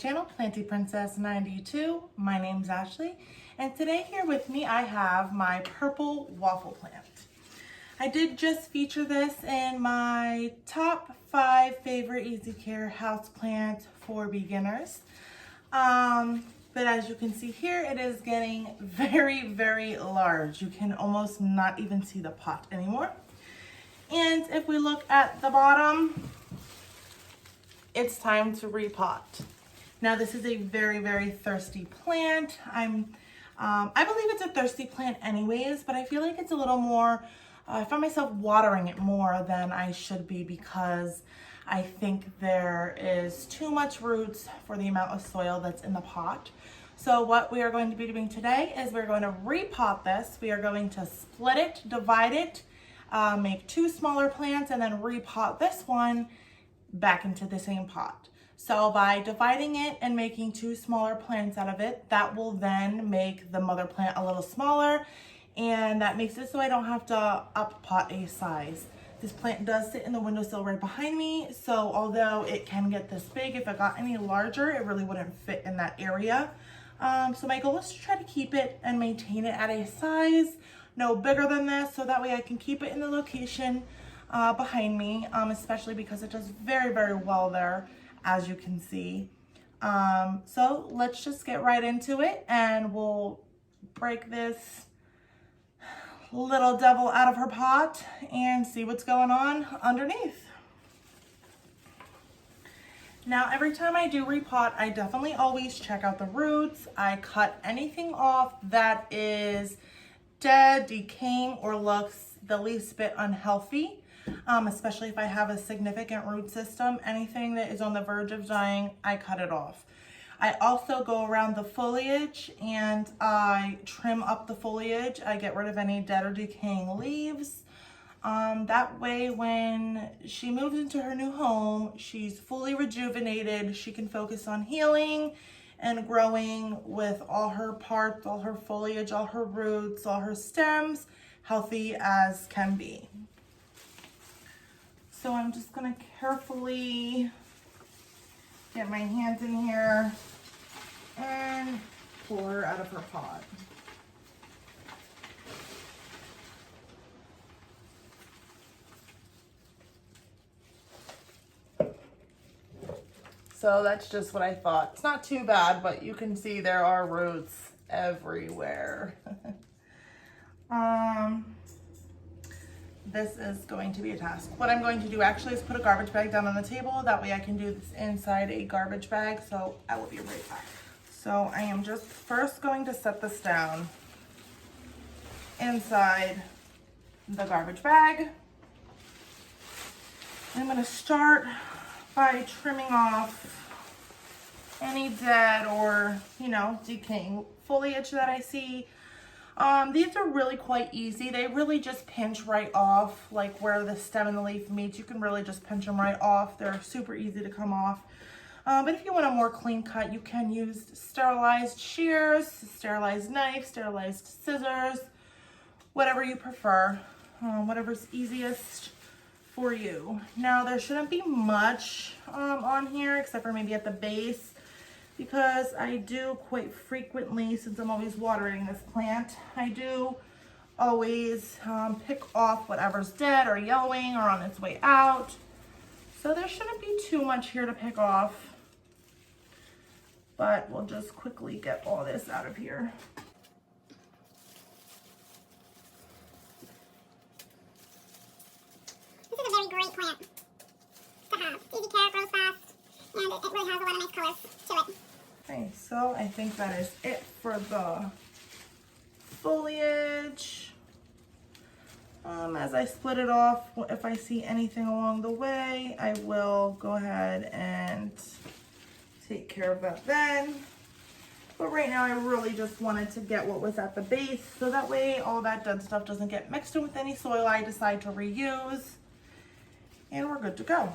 channel, Planty Princess 92. My name's Ashley, and today here with me I have my Purple Waffle Plant. I did just feature this in my top 5 favorite easy care houseplants for beginners. But as you can see here, it is getting very, very large. You can almost not even see the pot anymore. And if we look at the bottom, it's time to repot. Now this is a very, very thirsty plant. I believe it's a thirsty plant anyways, but I feel like it's a little more, I find myself watering it more than I should be because I think there is too much roots for the amount of soil that's in the pot. So what we are going to be doing today is we're going to repot this. We are going to split it, divide it, make 2 smaller plants, and then repot this one back into the same pot. So by dividing it and making 2 smaller plants out of it, that will then make the mother plant a little smaller, and that makes it so I don't have to up pot a size. This plant does sit in the windowsill right behind me, so although it can get this big, if it got any larger, it really wouldn't fit in that area. So my goal is to try to keep it and maintain it at a size no bigger than this, so that way I can keep it in the location behind me, especially because it does very, very well there, as you can see. So let's just get right into it, and we'll break this little devil out of her pot and see what's going on underneath. Now, every time I do repot, I definitely always check out the roots. I cut anything off that is dead, decaying, or looks the least bit unhealthy, especially if I have a significant root system. Anything that is on the verge of dying, I cut it off. I also go around the foliage and I trim up the foliage. I get rid of any dead or decaying leaves. That way when she moves into her new home, she's fully rejuvenated. She can focus on healing and growing with all her parts, all her foliage, all her roots, all her stems, healthy as can be. So I'm just gonna carefully get my hands in here and pull her out of her pot. So that's just what I thought. It's not too bad, but you can see there are roots everywhere. This is going to be a task. What I'm going to do actually is put a garbage bag down on the table. That way I can do this inside a garbage bag. So I will be right back. So I am just first going to set this down inside the garbage bag. I'm going to start by trimming off any dead or, decaying foliage that I see. These are really quite easy. They really just pinch right off, like where the stem and the leaf meet. You can really just pinch them right off. They're super easy to come off. But if you want a more clean cut, you can use sterilized shears, sterilized knife, sterilized scissors, whatever you prefer, whatever's easiest for you. Now there shouldn't be much on here except for maybe at the base, because I do quite frequently, since I'm always watering this plant, I do always pick off whatever's dead or yellowing or on its way out. So there shouldn't be too much here to pick off, but we'll just quickly get all this out of here. Great plant to have. Easy care, grows fast, and it really has a lot of nice colors to it. Okay, so I think that is it for the foliage. As I split it off, if I see anything along the way, I will go ahead and take care of that then. But right now I really just wanted to get what was at the base, so that way all that dead stuff doesn't get mixed in with any soil I decide to reuse. And we're good to go.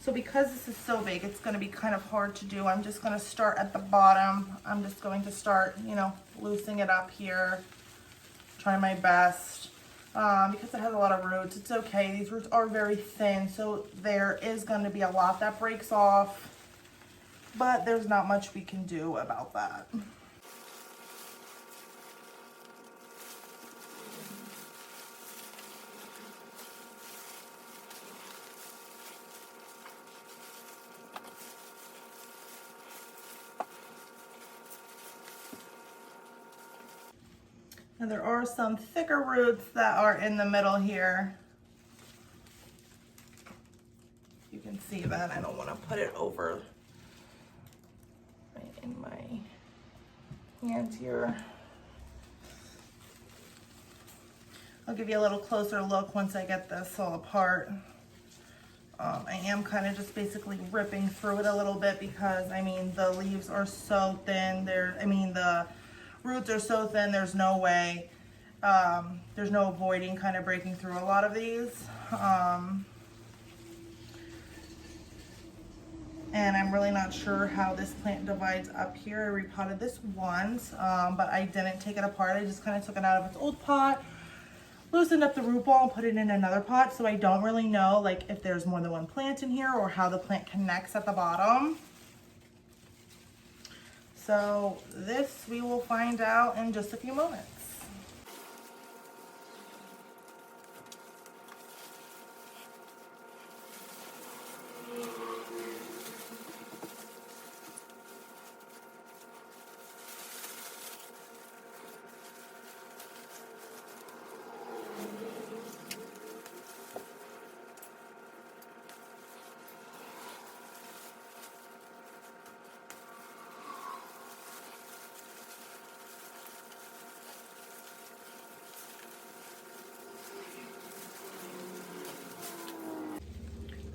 So because this is so big, it's going to be kind of hard to do. I'm just going to start at the bottom. I'm just going to start, loosening it up here. Try my best. Because it has a lot of roots, it's okay. These roots are very thin, so there is going to be a lot that breaks off. but there's not much we can do about that. And there are some thicker roots that are in the middle here. You can see that. I don't want to put it over right in my hand here. I'll give you a little closer look once I get this all apart. I am kind of just basically ripping through it a little bit because, I mean, the leaves are so thin. The roots are so thin, there's no way, there's no avoiding kind of breaking through a lot of these. And I'm really not sure how this plant divides up here. I repotted this once, but I didn't take it apart. I just kind of took it out of its old pot, loosened up the root ball and put it in another pot. So I don't really know like if there's more than one plant in here or how the plant connects at the bottom. So this we will find out in just a few moments.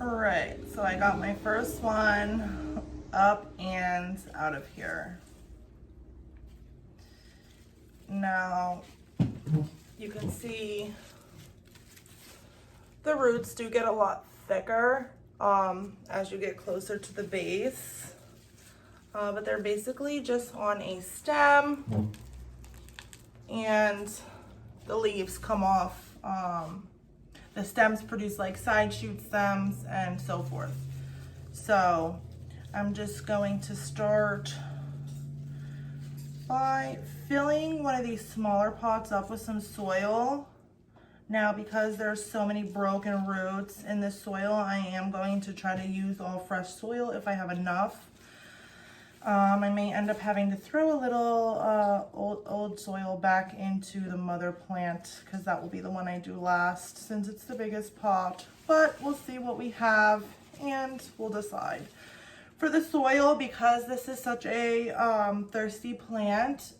All right, so I got my first one up and out of here. Now, you can see the roots do get a lot thicker as you get closer to the base, but they're basically just on a stem and the leaves come off. The stems produce like side shoot stems and so forth. So I'm just going to start by filling one of these smaller pots up with some soil. Now, because there's so many broken roots in this soil, I am going to try to use all fresh soil if I have enough. I may end up having to throw a little old soil back into the mother plant because that will be the one I do last since it's the biggest pot. But we'll see what we have and we'll decide. For the soil, because this is such a thirsty plant,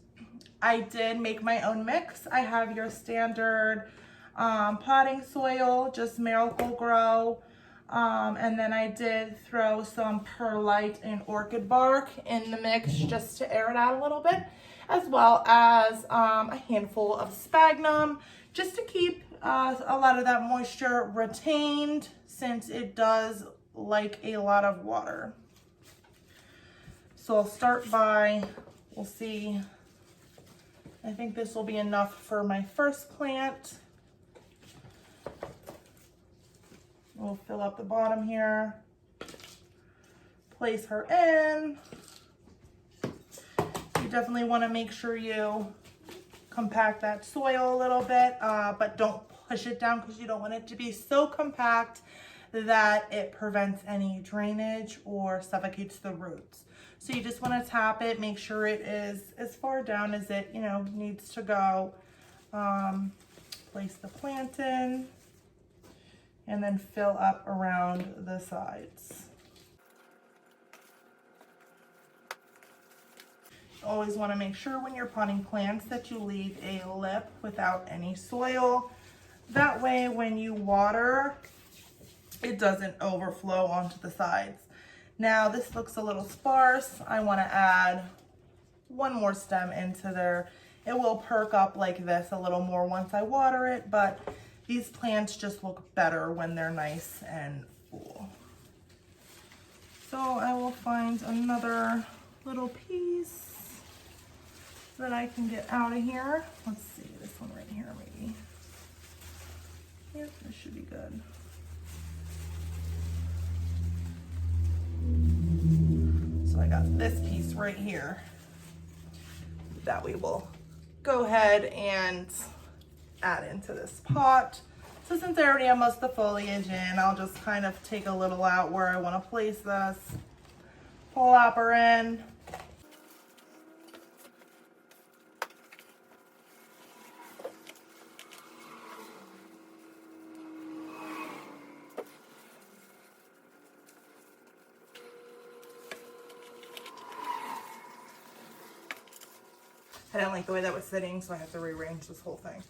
I did make my own mix. I have your standard potting soil, just Miracle-Gro. And then I did throw some perlite and orchid bark in the mix just to air it out a little bit, as well as a handful of sphagnum just to keep a lot of that moisture retained since it does like a lot of water. So I'll start by, we'll see, I think this will be enough for my first plant. We'll fill up the bottom here, place her in. You definitely want to make sure you compact that soil a little bit, but don't push it down because you don't want it to be so compact that it prevents any drainage or suffocates the roots. So you just want to tap it, make sure it is as far down as it, needs to go. Place the plant in. And then fill up around the sides. Always want to make sure when you're potting plants that you leave a lip without any soil. That way when you water, it doesn't overflow onto the sides. Now this looks a little sparse. I want to add one more stem into there. It will perk up like this a little more once I water it, but these plants just look better when they're nice and full. So I will find another little piece that I can get out of here. Let's see, this one right here maybe. Yep, this should be good. So I got this piece right here that we will go ahead and add into this pot. So since I already have most of the foliage in, I'll just kind of take a little out where I want to place this, plop her in. I didn't like the way that was sitting, so I have to rearrange this whole thing.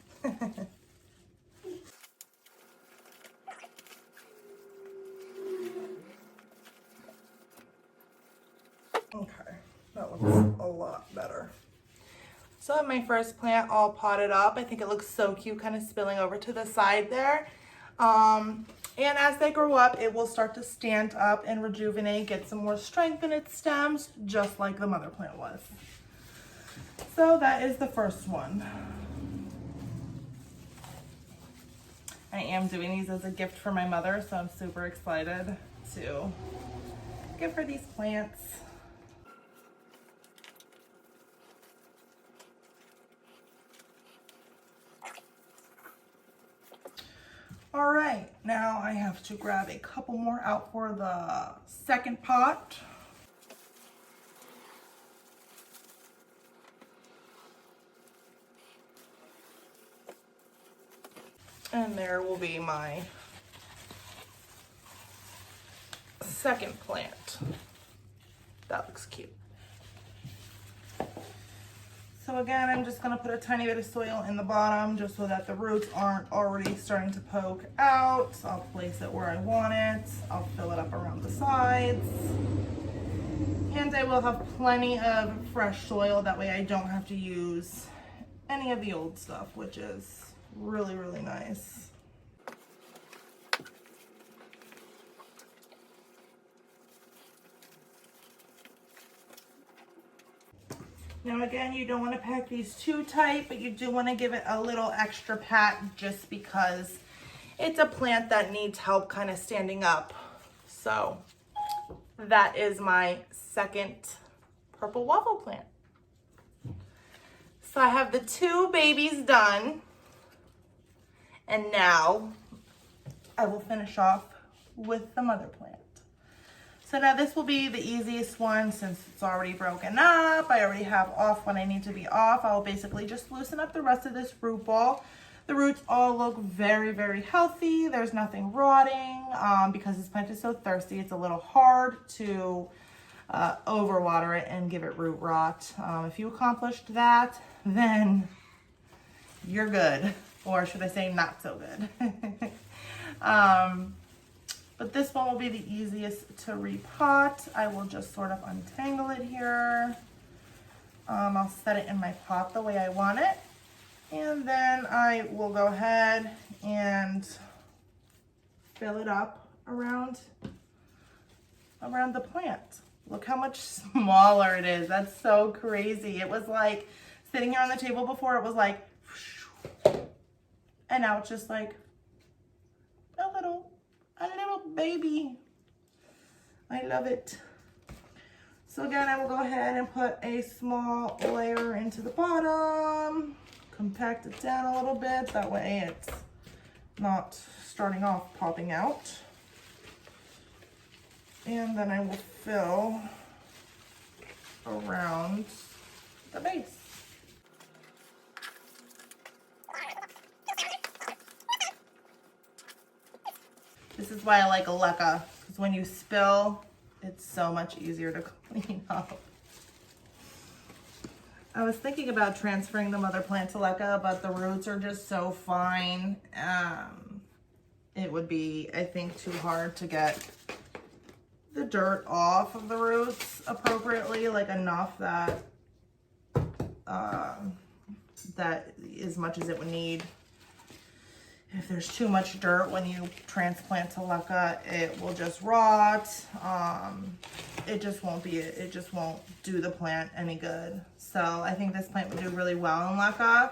Okay, that looks a lot better. So I have my first plant all potted up. I think it looks so cute, kind of spilling over to the side there. And as they grow up, it will start to stand up and rejuvenate, get some more strength in its stems, just like the mother plant was. So that is the first one. I am doing these as a gift for my mother, so I'm super excited to give her these plants. All right, now I have to grab a couple more out for the second pot. And there will be my second plant. That looks cute. So again, I'm just gonna put a tiny bit of soil in the bottom just so that the roots aren't already starting to poke out. I'll place it where I want it. I'll fill it up around the sides. And I will have plenty of fresh soil. That way I don't have to use any of the old stuff, which is really, really nice. Now again, you don't want to pack these too tight, but you do want to give it a little extra pat just because it's a plant that needs help kind of standing up. So that is my second purple waffle plant. So I have the two babies done. And now I will finish off with the mother plant. So now this will be the easiest one since it's already broken up. I already have off when I need to be off. I will basically just loosen up the rest of this root ball. The roots all look very, very healthy. There's nothing rotting because this plant is so thirsty. It's a little hard to overwater it and give it root rot. If you accomplished that, then you're good. Or should I say not so good. But this one will be the easiest to repot. I will just sort of untangle it here. I'll set it in my pot the way I want it. And then I will go ahead and fill it up around the plant. Look how much smaller it is. That's so crazy. It was like sitting here on the table before, it was like, and now it's just like a little baby. I love it. So again, I will go ahead and put a small layer into the bottom, compact it down a little bit. That way it's not starting off popping out. And then I will fill around the base. This is why I like Aleka, because when you spill, it's so much easier to clean up. I was thinking about transferring the mother plant to Aleka, but the roots are just so fine. It would be, I think, too hard to get the dirt off of the roots appropriately, like enough that that as much as it would need. If there's too much dirt when you transplant to Aleka, it will just rot. It just won't do the plant any good. So I think this plant would do really well in Aleka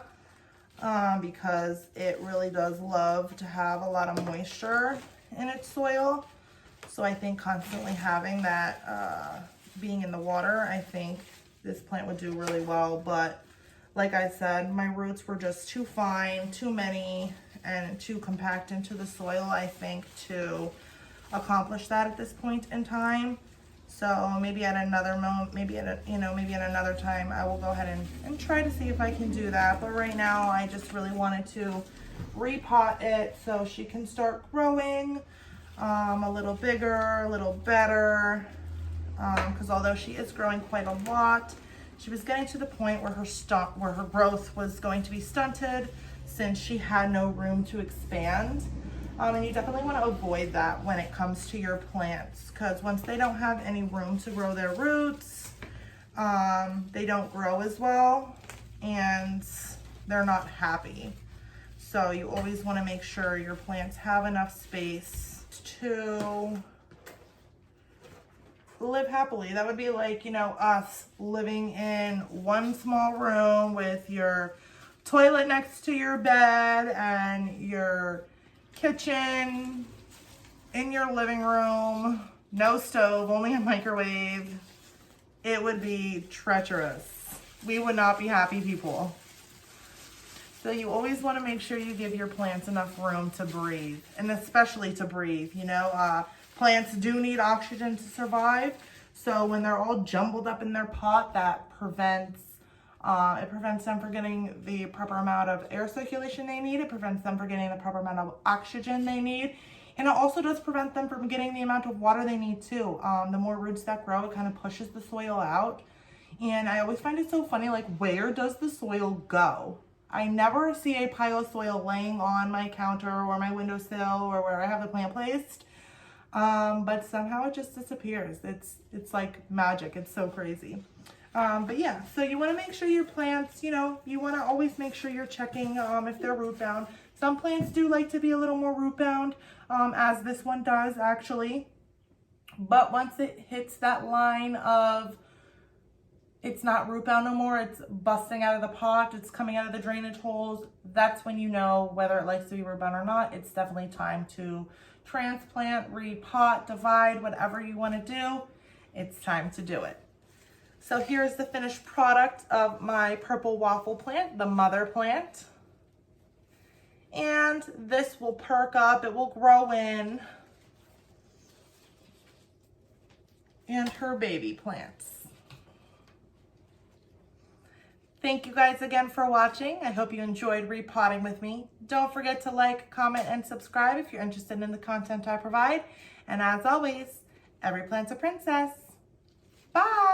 because it really does love to have a lot of moisture in its soil. So I think constantly having that being in the water, I think this plant would do really well. But like I said, my roots were just too fine, too many, and too compact into the soil, I think, to accomplish that at this point in time. So maybe at another moment, maybe at another time, I will go ahead and try to see if I can do that. But right now, I just really wanted to repot it so she can start growing a little bigger, a little better. Because although she is growing quite a lot, she was getting to the point where her growth was going to be stunted since she had no room to expand. And you definitely want to avoid that when it comes to your plants, because once they don't have any room to grow their roots, they don't grow as well and they're not happy. So you always want to make sure your plants have enough space to live happily. That would be like, you know, us living in one small room with your toilet next to your bed and your kitchen in your living room, no stove, only a microwave. It would be treacherous. We would not be happy people. So you always want to make sure you give your plants enough room to breathe, and especially to breathe. You know, plants do need oxygen to survive. So when they're all jumbled up in their pot, that prevents them from getting the proper amount of air circulation they need. It prevents them from getting the proper amount of oxygen they need. And it also does prevent them from getting the amount of water they need too. The more roots that grow, it kind of pushes the soil out. And I always find it so funny, like, where does the soil go? I never see a pile of soil laying on my counter or my windowsill or where I have the plant placed. But somehow it just disappears. It's like magic. It's so crazy. But yeah, so you want to make sure your plants, you know, you want to always make sure you're checking if they're root bound. Some plants do like to be a little more root bound, as this one does actually. But once it hits that line of it's not root bound no more, it's busting out of the pot, it's coming out of the drainage holes, that's when you know whether it likes to be root bound or not. It's definitely time to transplant, repot, divide, whatever you want to do. It's time to do it. So here's the finished product of my purple waffle plant, the mother plant. And this will perk up, it will grow in. And her baby plants. Thank you guys again for watching. I hope you enjoyed repotting with me. Don't forget to like, comment, and subscribe if you're interested in the content I provide. And as always, every plant's a princess. Bye!